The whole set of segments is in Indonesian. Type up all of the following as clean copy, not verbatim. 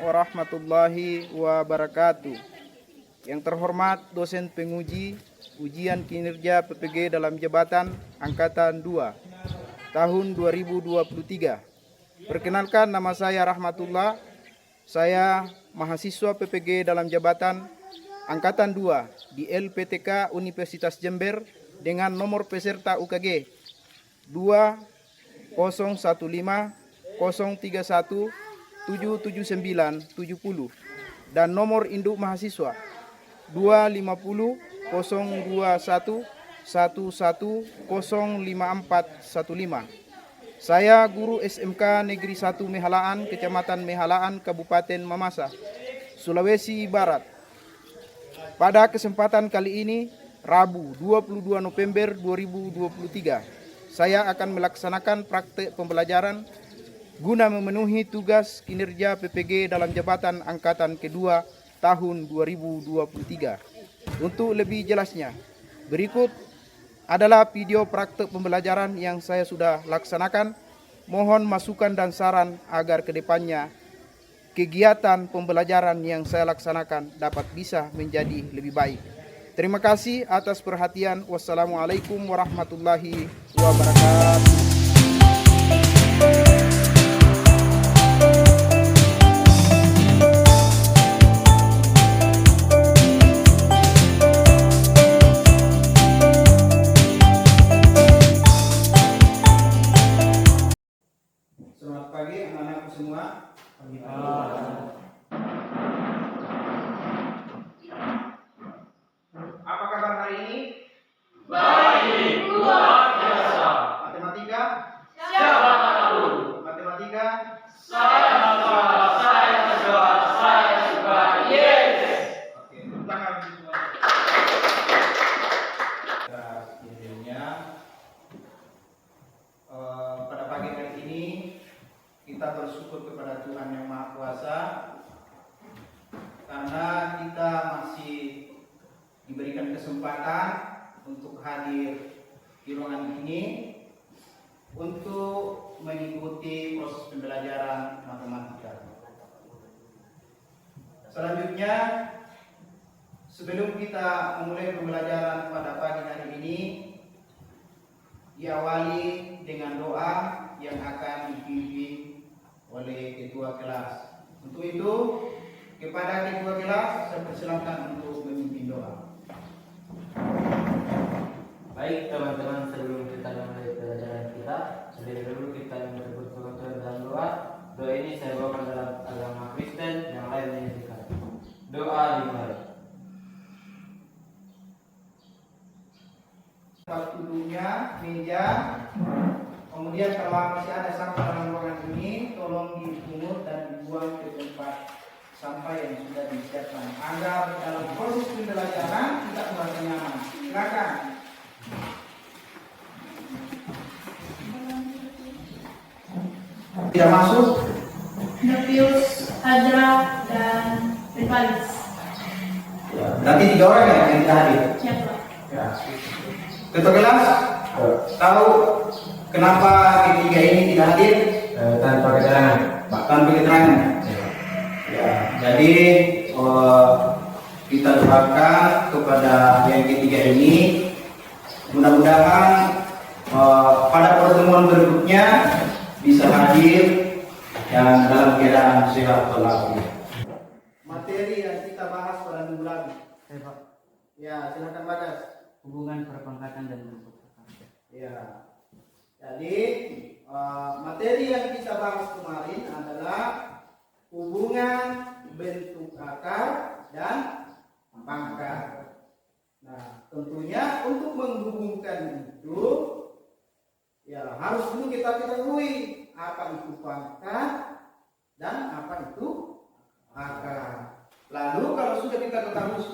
warahmatullahi wabarakatuh. Yang terhormat dosen penguji ujian kinerja PPG dalam jabatan Angkatan 2 tahun 2023. Perkenalkan, nama saya Rahmatullah. Saya mahasiswa PPG dalam jabatan Angkatan 2 di LPTK Universitas Jember dengan nomor peserta UKG 203177970 dan nomor induk mahasiswa 25021110415. Saya guru SMK Negeri 1 Mehalaan, Kecamatan Mehalaan, Kabupaten Mamasa, Sulawesi Barat. Pada kesempatan kali ini, Rabu 22 November 2023, saya akan melaksanakan praktek pembelajaran guna memenuhi tugas kinerja PPG dalam jabatan Angkatan kedua tahun 2023. Untuk lebih jelasnya, berikut adalah video praktek pembelajaran yang saya sudah laksanakan. Mohon masukan dan saran agar kedepannya kegiatan pembelajaran yang saya laksanakan dapat bisa menjadi lebih baik. Terima kasih atas perhatian. Wassalamualaikum warahmatullahi wabarakatuh. Selamat pagi anak-anakku semua. Apa kabar hari ini? Baik, luar biasa. Matematika? Siapa tahu? Matematika? Saya suka. Yes. Oke, tepuk tangan semua. Intinya pada pagi hari ini kita bersyukur kepada Tuhan Yang Maha Kuasa karena kita masih diberikan kesempatan untuk hadir di ruangan ini untuk mengikuti proses pembelajaran matematika. Selanjutnya, sebelum kita memulai pembelajaran pada pagi hari ini, diawali dengan doa yang akan dipimpin oleh ketua kelas. Untuk itu, kepada ketua kelas saya persilakan untuk memimpin doa. Baik teman-teman, sebelum kita mulai pelajaran kita, lebih dulu kita menyebut Tuhan dalam doa. Doa ini saya bawakan dalam agama Kristen, yang lain menyaksikan. Doa dimulai. Tempat duduknya, meja. Kemudian kalau masih ada sampah dalam ruangan ini, tolong dipungut dan dibuang ke tempat sampah yang sudah disiapkan agar dalam proses pembelajaran tidak merasa nyaman. Silakan. Tidak masuk. Nepius, Hajra, dan Rivalis. Nanti 3 orang ya yang tidak hadir. Siapa? Ya. Ketua kelas tahu kenapa ketiga ini tidak hadir? Tanpa keterangan. Tanpa keterangan. Ya, jadi kita doakan kepada yang ketiga ini, mudah-mudahan pada pertemuan berikutnya bisa hadir dan dalam keadaan sehat walafiat. Materi yang kita bahas pada minggu lalu. Ya, silakan Bagas. Hubungan perpangkatan dan bentuk. Ya, jadi materi yang kita bahas kemarin adalah hubungan bentuk akar dan pangkat. Nah, tentunya untuk menghubungkan itu, ya harus dulu kita ketahui apa itu pangkat dan apa itu akar. Lalu kalau sudah kita ketahui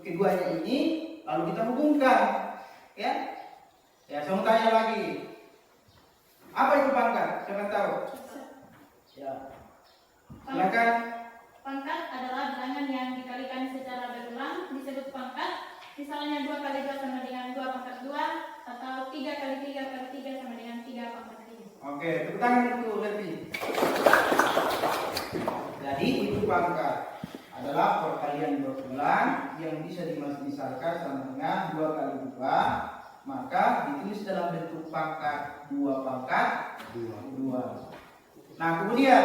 keduanya ini, lalu kita hubungkan, ya. Ya, saya mau tanya lagi. Apa itu pangkat? Siapa tahu? Ya. Silakan. Pangkat adalah bilangan yang dikalikan secara berulang disebut pangkat. Misalnya 2 kali 2 sama dengan 2 pangkat 2, atau 3 kali 3 kali 3 sama dengan 3 pangkat 3. Oke, tepuk tangan untuk Levi. Jadi itu pangkat adalah perkalian berulang yang bisa dimisalkan sama dengan 2 kali 2, maka ditulis dalam bentuk pangkat 2 pangkat 2. Nah, kemudian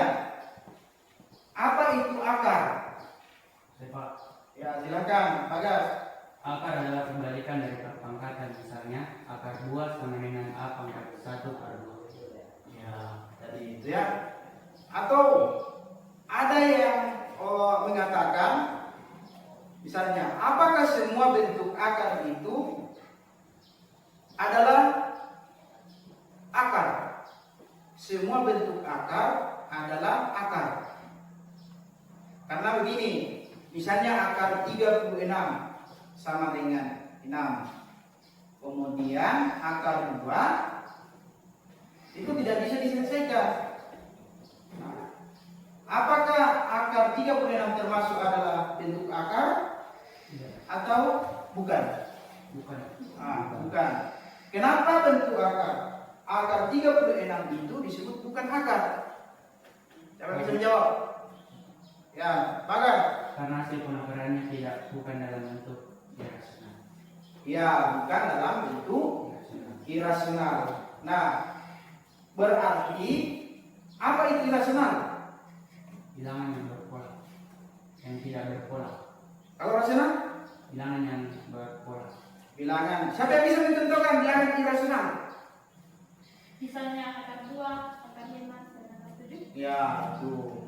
apa itu akar? Pak, Ya, silakan, Pak Gas. akar adalah kebalikan dari perpangkatan, misalnya akar 2 sama dengan A pangkat 1 per 2. Ya, tadi itu ya. Atau ada yang mengatakan, misalnya, apakah semua bentuk akar itu adalah akar? Semua bentuk akar adalah akar. Karena begini, misalnya akar 36 sama dengan 6. Kemudian akar 2 itu tidak bisa diselesaikan. Nah, apakah akar 36 termasuk adalah bentuk akar atau bukan? Bukan. Bukan. Kenapa bentuk akar? Akar 36 itu disebut bukan akar. Siapa bisa menjawab? Ya, Bagas. Karena hasil penakarannya bukan dalam bentuk irasional. Ya, bukan dalam bentuk irasional. Nah, berarti apa itu irasional? Bilangan yang berpola, yang tidak berpola. Kalau rasional? Bilangan yang berpola. Bilangan. Siapa yang bisa menentukan bilangan irasional? Misalnya akar 2, akar 5, dan akar 7. Ya, itu.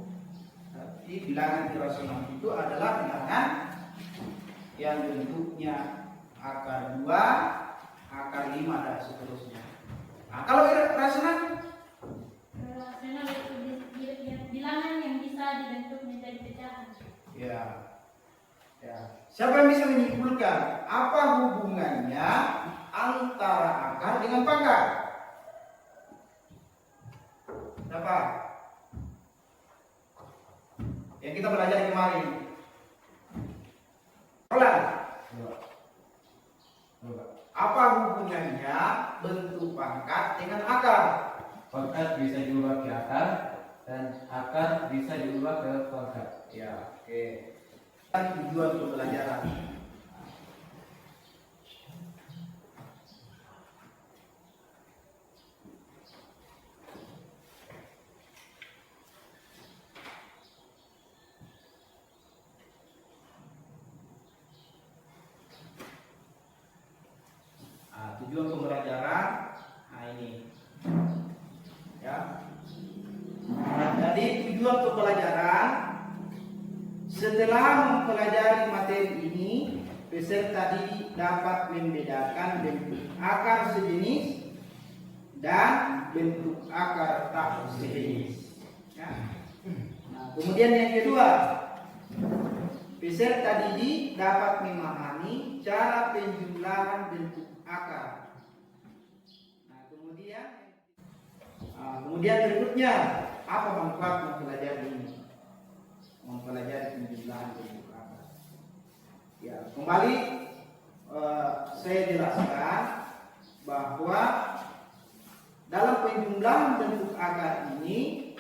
Berarti bilangan irasional itu adalah bilangan yang bentuknya akar 2, akar 5 dan seterusnya. Nah, kalau rasional? Rasional itu bilangan yang bisa dibentuk menjadi pecahan. Ya. Ya. Siapa yang bisa menyimpulkan apa hubungannya antara akar dengan pangkat? Siapa? Yang kita belajar kemarin. Roland. Apa hubungannya bentuk pangkat dengan akar? Pangkat bisa diubah ke akar dan akar bisa diubah ke pangkat. Ya, oke. Tujuan pembelajaran. Tujuan pembelajaran, ini, ya. Jadi tujuan pembelajaran setelah mempelajari materi ini, peserta didik dapat membedakan bentuk akar sejenis dan bentuk akar tak sejenis. Ya. Nah, kemudian yang kedua, peserta didik dapat memahami cara penjumlahan bentuk akar. Nah, kemudian berikutnya, apa manfaat mempelajari ini? Mempelajari penjumlahan bentuk akar. Ya, kembali saya jelaskan bahwa dalam penjumlahan bentuk akar ini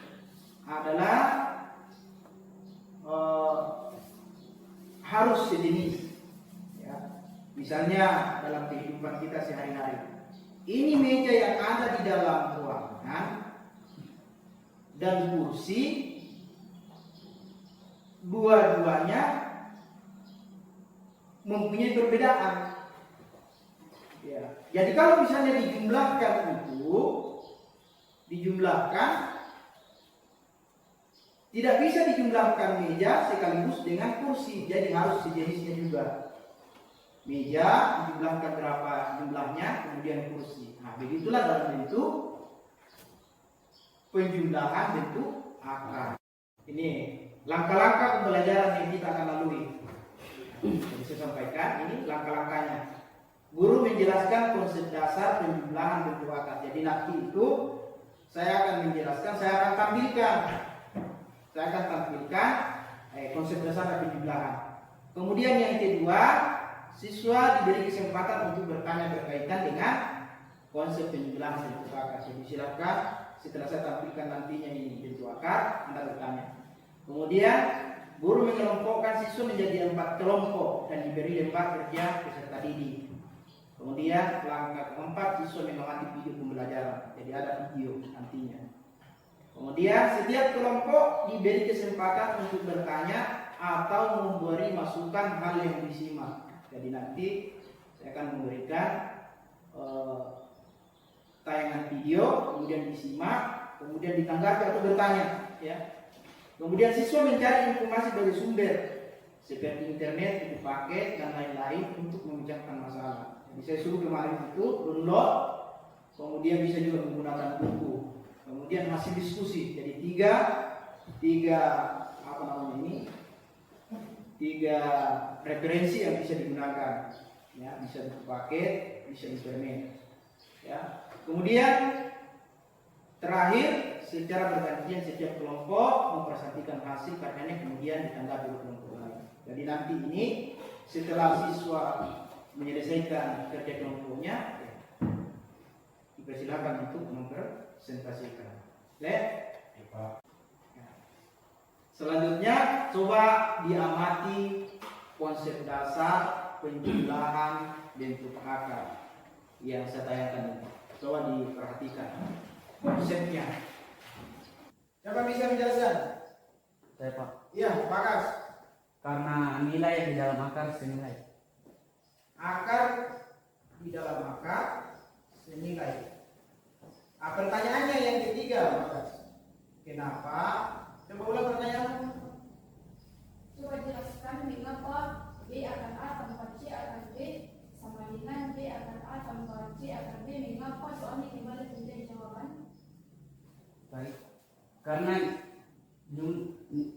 adalah harus sejenis. Ya. Misalnya dalam kehidupan kita sehari-hari, ini meja yang ada di dalam ruangan dan kursi, dua-duanya mempunyai perbedaan. Ya. Jadi kalau misalnya dijumlahkan, tidak bisa dijumlahkan meja sekaligus dengan kursi, jadi harus sejenisnya juga. Meja dijumlahkan berapa jumlahnya, kemudian kursi. Nah, begitulah dalam bentuk penjumlahan bentuk akar. Ini langkah-langkah pembelajaran yang kita akan lalui. Jadi saya sampaikan ini langkah-langkahnya. Guru menjelaskan konsep dasar penjumlahan bentuk akar. Jadi nanti itu saya akan menjelaskan, saya akan tampilkan konsep dasar penjumlahan. Kemudian yang kedua, siswa diberi kesempatan untuk bertanya berkaitan dengan konsep penjumlahan bentuk akar. Jadi silakan setelah saya tampilkan nantinya ini bentuk akar, Anda bertanya. Kemudian guru mengelompokkan siswa menjadi 4 kelompok dan diberi lembar kerja peserta didik. Kemudian langkah keempat, siswa mengamati video pembelajaran. Jadi ada video nantinya. Kemudian setiap kelompok diberi kesempatan untuk bertanya atau memberi masukan hal yang disimak. Jadi nanti saya akan memberikan tayangan video, kemudian disimak, kemudian ditanggapi atau bertanya. Ya. Kemudian siswa mencari informasi dari sumber seperti internet, buku paket, dan lain-lain untuk memecahkan masalah. Jadi saya suruh kemarin itu download, kemudian bisa juga menggunakan buku, kemudian masih diskusi. Jadi tiga referensi yang bisa digunakan. Ya, bisa buku paket, bisa internet. Ya. Kemudian terakhir, secara bergantian setiap kelompok mempresentasikan hasil karyanya, kemudian ditanggapi oleh kelompok lain. Jadi nanti ini setelah siswa menyelesaikan kerja kelompoknya, dipersilakan untuk mempresentasikan. Selanjutnya coba diamati konsep dasar penjumlahan bentuk akar yang saya tayangkan ini. Coba diperhatikan konsepnya. Siapa bisa menjelaskan? Saya Pak. Iya, Pak Kas. Karena nilai di dalam akar senilai. Akar di dalam akar senilai. Pertanyaannya yang ketiga, Pak Kas. Kenapa? Coba ulang pertanyaan. Coba jelaskan mengapa B akan A tambah C akan B sama dengan B akan A tambah C akan B. Mengapa soalnya kembali menjadi jawaban? Baik. Karena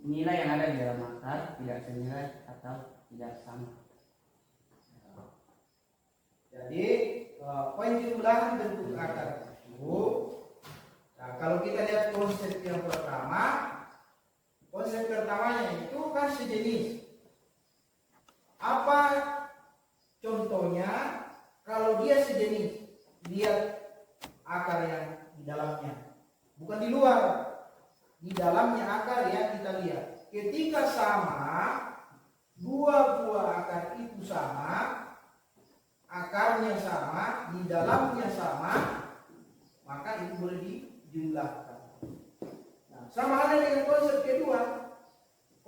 nilai yang ada di dalam akar tidak senilai atau tidak sama. Jadi penjumlahan bentuk akar tersebut. Nah, kalau kita lihat konsep yang pertama, konsep pertamanya itu kan sejenis. Apa contohnya? Kalau dia sejenis, lihat akar yang di dalamnya, bukan di luar, di dalamnya akar yang kita lihat. Ketika sama, dua buah akar itu sama, akarnya sama, di dalamnya sama, maka itu boleh dijumlahkan. Nah, sama halnya dengan konsep kedua.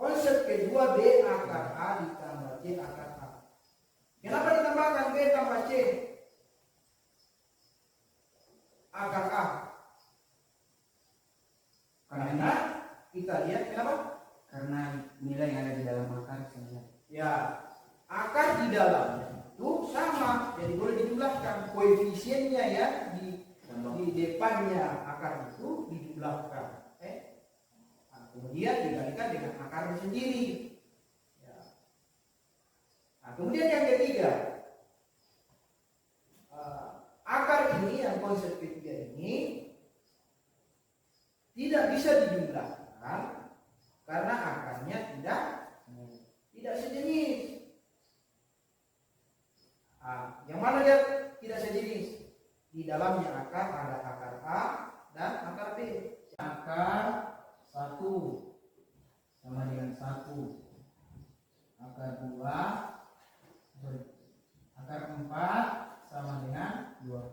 Konsep kedua, B akar A ditambah C akar A. Kenapa ditambahkan B tambah C akar A? Karena kita lihat kenapa? Karena nilai yang ada di dalam akar senilai. Ya, akar di dalamnya itu sama, jadi boleh dijumlahkan. Koefisiennya ya di depannya akar itu dijumlahkan. Nah, kemudian dikalikan dengan akarnya sendiri. Ya. Nah, kemudian yang ketiga, akar ini yang konsep ketiga ini tidak bisa dijumlahkan karena akarnya tidak sejenis. Yang mana dia tidak sejenis? Di dalamnya akar ada akar A dan akar B. Akar 1 sama dengan 1. Akar 2, akar 4 sama dengan 2.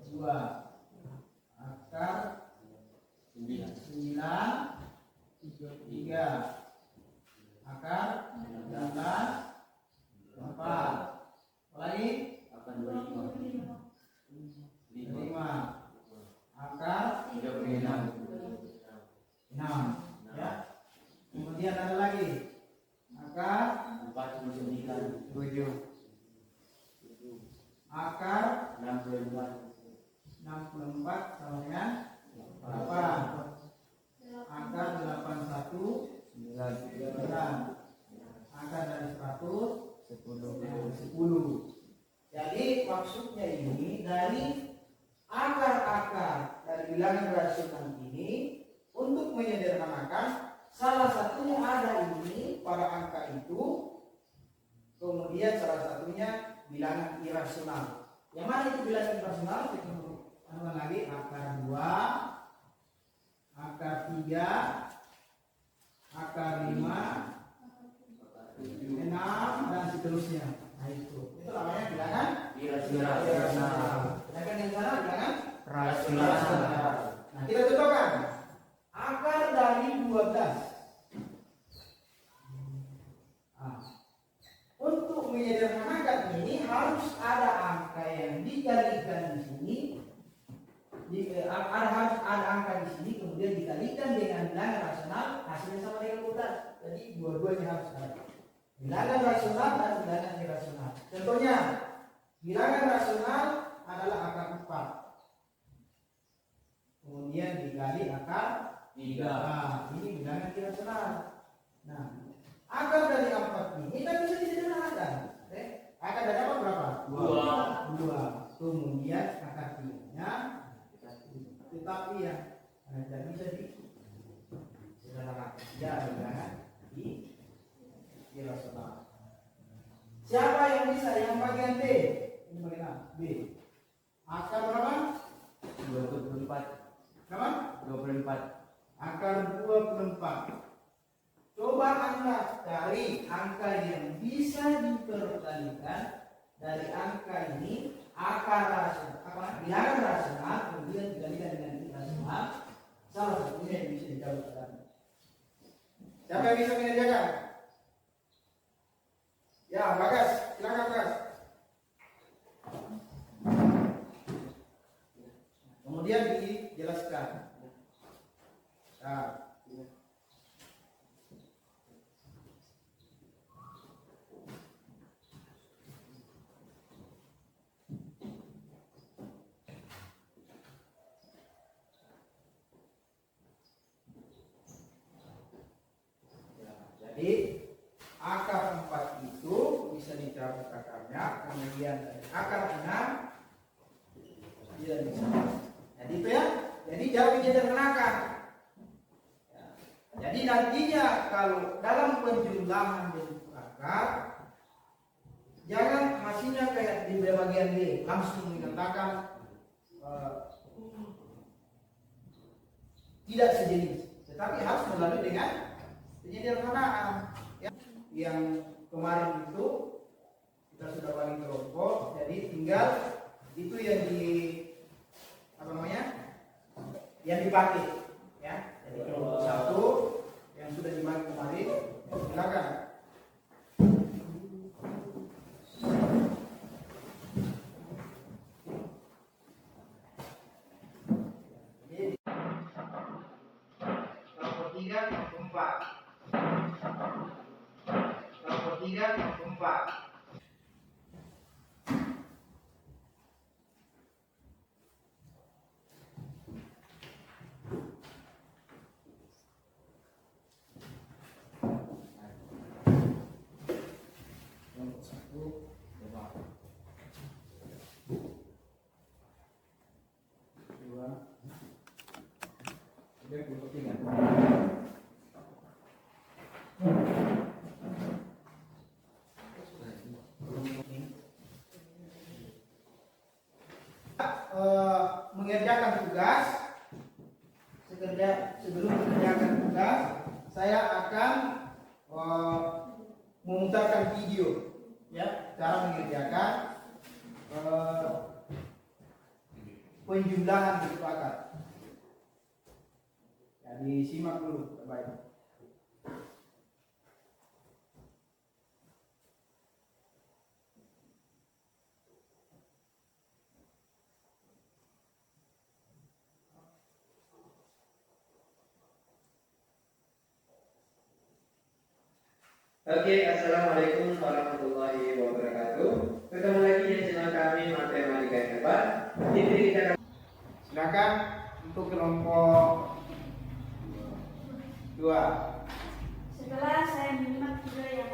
Akar 9, 3. Akar 19, 4. Lagi Akar 25. 5. Akar 36. 6. Ya. Kemudian ada lagi akar 49. 7. Akar 64. sama dengan 8. Akar 81 9. Akar dari 100 10. Jadi maksudnya ini dari akar-akar dari bilangan rasional ini untuk menyederhanakan, salah satunya ada ini pada angka itu, kemudian salah satunya bilangan irasional. Yang mana itu bilangan irasional? Kita lagi akar 2, akar 3, akar 5, 6 dan seterusnya. Nah itu namanya bilangan Irasional. sedangkan yang sana bilangan Rasional. Nah kita contohkan akar dari 12. Nah, untuk menyederhanakan ini harus ada angka yang dikalikan di sini. Harus ada angka di sini kemudian dikalikan dengan bilangan rasional, hasilnya sama dengan 12. Jadi dua-duanya harus ada. Bilangan rasional dan bilangan irasional. Contohnya, bilangan rasional adalah akar 4. Kemudian dikali akar 3. Nah, ini bilangan irasional. Nah, akar dari 4 ini kita bisa disederhanakan. Akar dari apa berapa? 2. Kemudian akar 3-nya tetapi ya tidak bisa disederhanakan. Ya, bilangan irasional. Siapa yang bisa? Yang bagian B. Ini bagian A. B. Akar berapa? 24. Berapa? 24. Akar 24. Coba Anda cari angka yang bisa diperkalikan dari angka ini, akar rasional, bilangan rasional, kemudian dikalikan dengan irasional. Salah satunya yang bisa dijawab. Siapa yang bisa mengerjakan? Ya, Bagas, silakan Bagas. Kemudian dijelaskan. Nah, jadi akar 4 itu bisa dicabut akarnya, kemudian dari akar 6 tidak bisa. Jadi itu ya. Jadi jauh disederhanakan. Ya. Jadi nantinya kalau dalam penjumlahan bentuk akar, jangan hasilnya kayak di bagian D langsung dikatakan tidak sejenis, tetapi harus melalui dengan penyederhanaan. Ya. Yang kemarin itu kita sudah bagi kelompok, jadi tinggal itu yang yang dipakai, ya. Jadi kelompok 1 yang sudah dibagi kemarin, silakan. Jadi kelompok 3 kelompok 4. Kelompok 3 kelompok 4. Mengerjakan tugas, sebelum mengerjakan tugas, saya akan memutarkan video, ya, cara mengerjakan penjumlahan bentuk akar. Ya, disimak dulu, baik. Oke, assalamualaikum warahmatullahi wabarakatuh. Ketemu lagi di channel kami Matematika yang Hebat. Ini kita Silakan untuk kelompok 2. Setelah saya menyimak video yang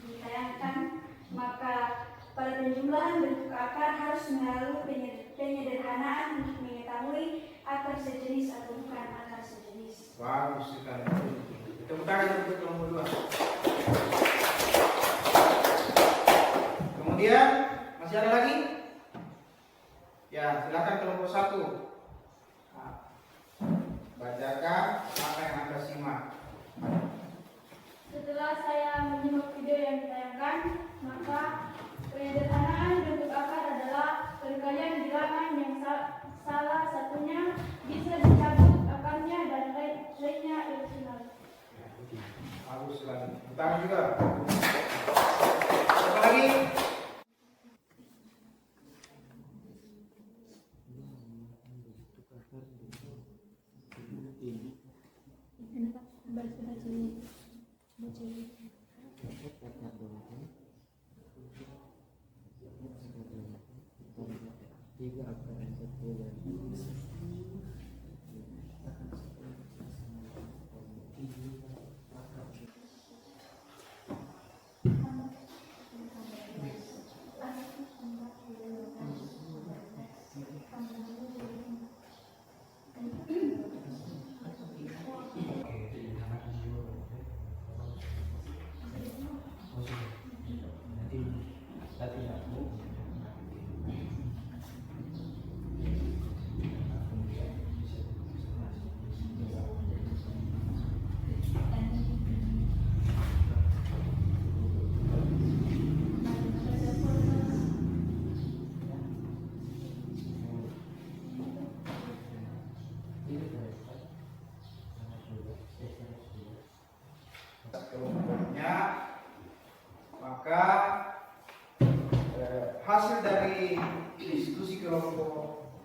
ditayangkan, maka pada penjumlahan bentuk akar harus melalui penyederhanaan untuk mengetahui akar sejenis atau bukan akar sejenis. Bagus sekali. Tepuk tangan untuk kelompok 2. Kemudian masih ada lagi? Ya, silakan kelompok 1. Nah, bacakan apa yang Anda simak. Setelah setelah saya menyimak video yang ditayangkan, maka penyederhanaan bentuk akar adalah perkalian bilangan yang salah satunya bisa dicabut akarnya dan lainnya irasional. Bagus sekali. Tangan juga. Apa lagi? Kelompoknya, maka hasil dari diskusi kelompok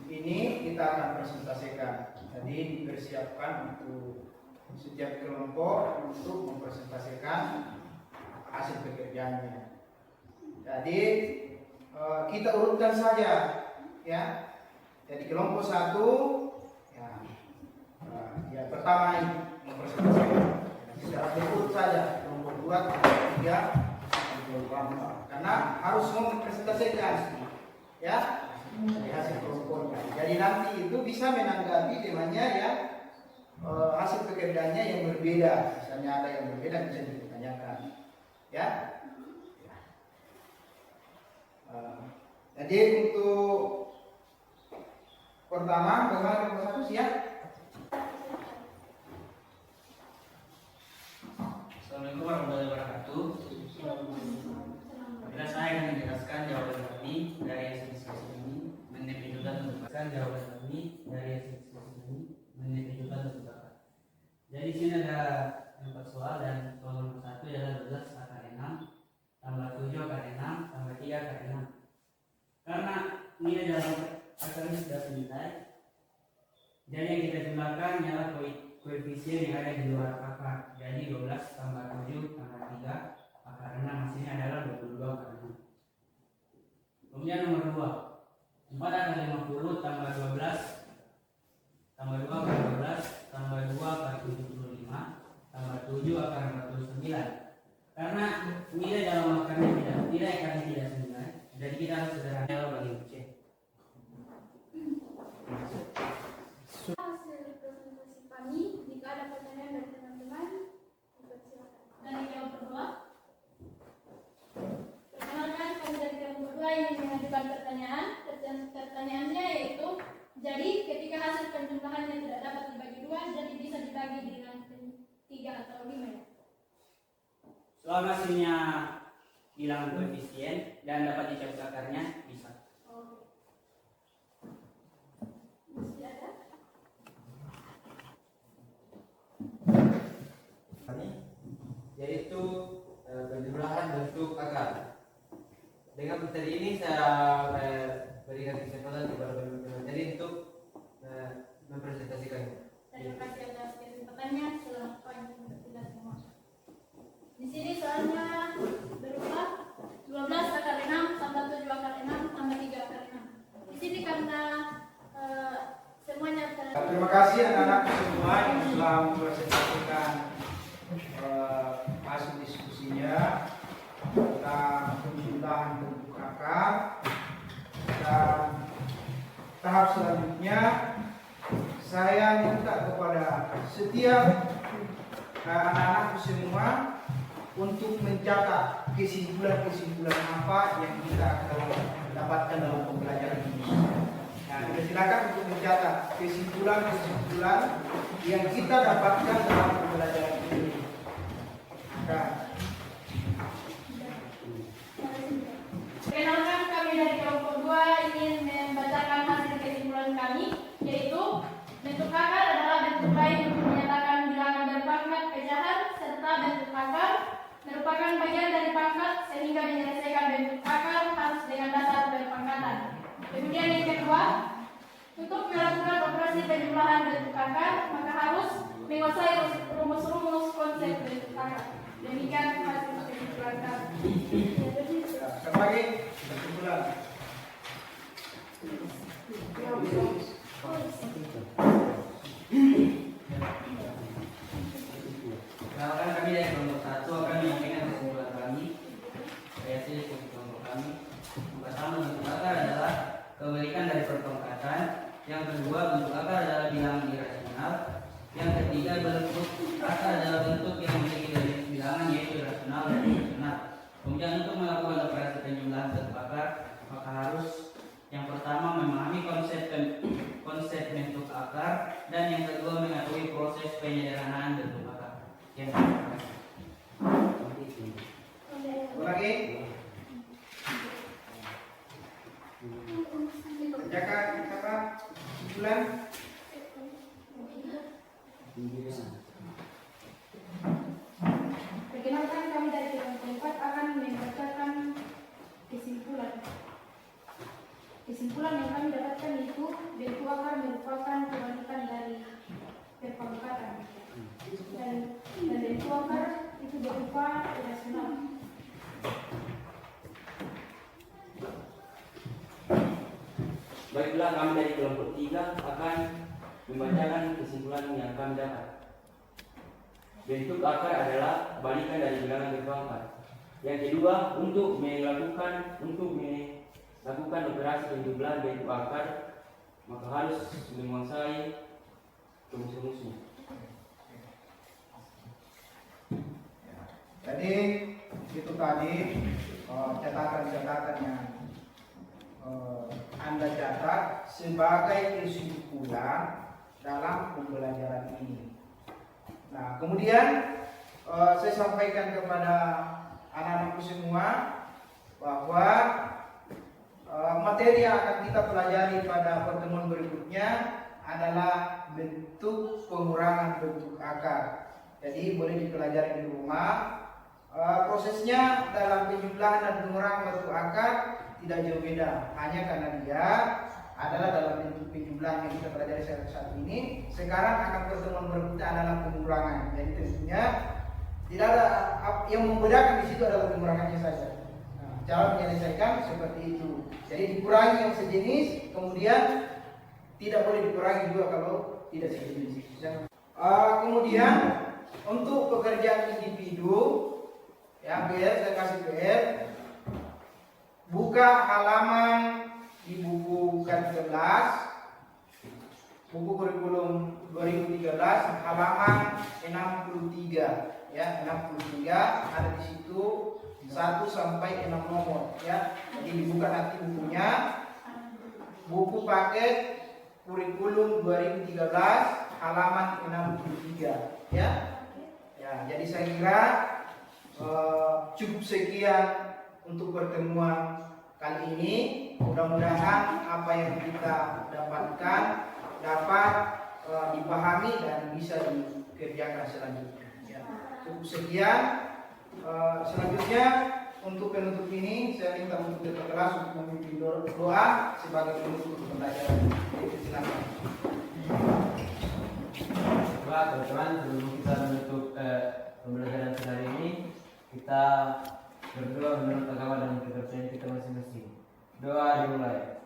ini kita akan presentasikan. Jadi dipersiapkan untuk setiap kelompok untuk mempresentasikan hasil pekerjaannya. Jadi kita urutkan saja, ya. Jadi kelompok 1, ya pertama ini mempresentasikan. Secara berikut saja kelompok 2, kelompok 3, kelompok 4. Karena harus mempresentasikan, ya, dari hasil kelompoknya. Jadi nanti itu bisa menanggapi temannya ya, hasil pekerjaannya yang berbeda. Misalnya ada yang berbeda bisa ditanyakan, ya. Jadi untuk pertama, bagaimana kelompok 1 siap? Assalamualaikum warahmatullahi wabarakatuh. Apabila saya akan menjelaskan jawaban kami dari hasil diskusi ini, menit juga menjelaskan jawaban kami dari hasil diskusi ini, menit juga menjelaskan. Jadi di sini ada 4 soal dan soal nomor 1 adalah 12 akar 6 tambah 7 akar 6 tambah 3 akar 6. Karena nilai dalam akar ini sudah selesai, jadi yang kita jumlahkan ialah koefisien yang ada di luar akar. Jadi 12 tambah 7 tambah 3 akar 6 hasilnya adalah 22 akar 6. Kemudian nomor 2, 4 akar 50 tambah 12 tambah 2 akar 12 tambah 2 akar 75 tambah 7 akar 49. Karena nilai dalam akarnya tidak senilai, jadi kita harus sederhana bagi C. Hasil presentasi kami, jika ada pertanyaan dari teman-teman, dipersilakan. Dan yang kedua, perkenalkan kami dari kelompok 2 yang mengajukan pertanyaan. Pertanyaannya yaitu, jadi ketika hasil penjumlahannya tidak dapat dibagi 2, jadi bisa dibagi dengan 3 atau 5 ya? Selama hasilnya hilang koefisien dan dapat dicabut akarnya, bisa. Oke. Masih ada? Yaitu penjumlahan bentuk akar. Dengan materi ini saya berikan kesempatan kepada teman-teman untuk mempresentasikannya. Terima kasih atas kesempatannya. Selamat pagi untuk kita semua. Di sini soalnya berupa 12 akar 6 tambah 7 akar 6 tambah 3 akar 6. Di sini karena semuanya Terima kasih anak-anak semua yang telah mempresentasikan hasil diskusinya tentang penjumlahan bentuk akar. Dan tahap selanjutnya saya minta kepada setiap anak-anak semua untuk mencatat kesimpulan-kesimpulan apa yang kita dapatkan dalam pembelajaran ini. Nah, kita silakan untuk mencatat kesimpulan-kesimpulan yang kita dapatkan dalam pembelajaran ini. Silakan. Perkenalkan, kami dari kelompok 2 ingin membacakan hasil kesimpulan kami, yaitu bentuk akar adalah bentuk lain untuk menyatakan bilangan berpangkat pecahan, serta bentuk akar merupakan bagian dari pangkat sehingga menyelesaikan bentuk akar harus dengan dasar berpangkatan. Kemudian yang kedua, untuk melakukan operasi penjumlahan bentuk akar maka harus menguasai rumus-rumus konsep bentuk akar. Demikian hasil kesimpulan kami. Sebagai kesimpulan. Perkenalkan, kami dari kelompok 1 akan menyampaikan kesimpulan kami. Hasil kesimpulan kami. Pertama, bentuk akar adalah kebalikan dari perpangkatan. Yang kedua, bentuk akar adalah bilangan irasional. Yang ketiga, bentuk akar adalah bentuk yang memiliki dari bilangan yaitu irasional dan irasional. Kemudian untuk melakukan operasi penjumlahan bentuk akar maka harus yang pertama memahami konsep bentuk akar dan yang kedua mengetahui proses penyederhanaan bentuk akar. Lagi. Jaga apa? Kesimpulan. Perkenalkan, kami dari kelompok 4 akan membacakan kesimpulan. Kesimpulan yang kami dapatkan itu bentuk akar merupakan kebalikan dari berpangkatan dan bentuk akar itu berupa irasional. Baiklah, kami dari kelompok 3 akan membacakan kesimpulan yang kami dapat. Bentuk akar adalah balikan dari bilangan berpangkat. Yang kedua, untuk melakukan operasi penjumlahan bentuk akar maka harus menguasai rumus-rumusnya. Jadi itu tadi catatan-catatan yang Anda catat sebagai kesimpulan dalam pembelajaran ini. Nah, kemudian saya sampaikan kepada anak-anakku semua bahwa materi yang akan kita pelajari pada pertemuan berikutnya adalah bentuk pengurangan bentuk akar. Jadi boleh dipelajari di rumah. Prosesnya dalam penjumlahan dan pengurangan bentuk akar tidak jauh beda, hanya karena dia adalah dalam bentuk penjumlahan yang kita pelajari saat ini. Sekarang akan pertemuan berikutnya adalah pengurangan. Jadi tentunya tidak ada yang membedakan di situ adalah pengurangannya saja. Nah, cara menyelesaikan seperti itu. Jadi dikurangi yang sejenis, kemudian tidak boleh dikurangi juga kalau tidak sejenis. Kemudian untuk pekerjaan individu, ya biar saya kasih PR, buka halaman di buku K13, buku kurikulum 2013 halaman 63, ya 63 ada di situ 1 sampai 6 nomor, ya. Jadi dibuka nanti bukunya, buku paket kurikulum 2013 halaman 63, ya. Ya, jadi saya kira cukup sekian untuk pertemuan kali ini. Mudah-mudahan apa yang kita dapatkan dapat dipahami dan bisa dikerjakan selanjutnya. Ya. Cukup sekian. Selanjutnya untuk penutup ini saya minta untuk ketua kelas untuk memimpin doa sebagai penutup pembelajaran. Silakan. Baik, teman-teman, sebelum kita menutup pembelajaran hari ini, kita berdoa menurut agama dan kepercayaan kita masing-masing. Doa dimulai.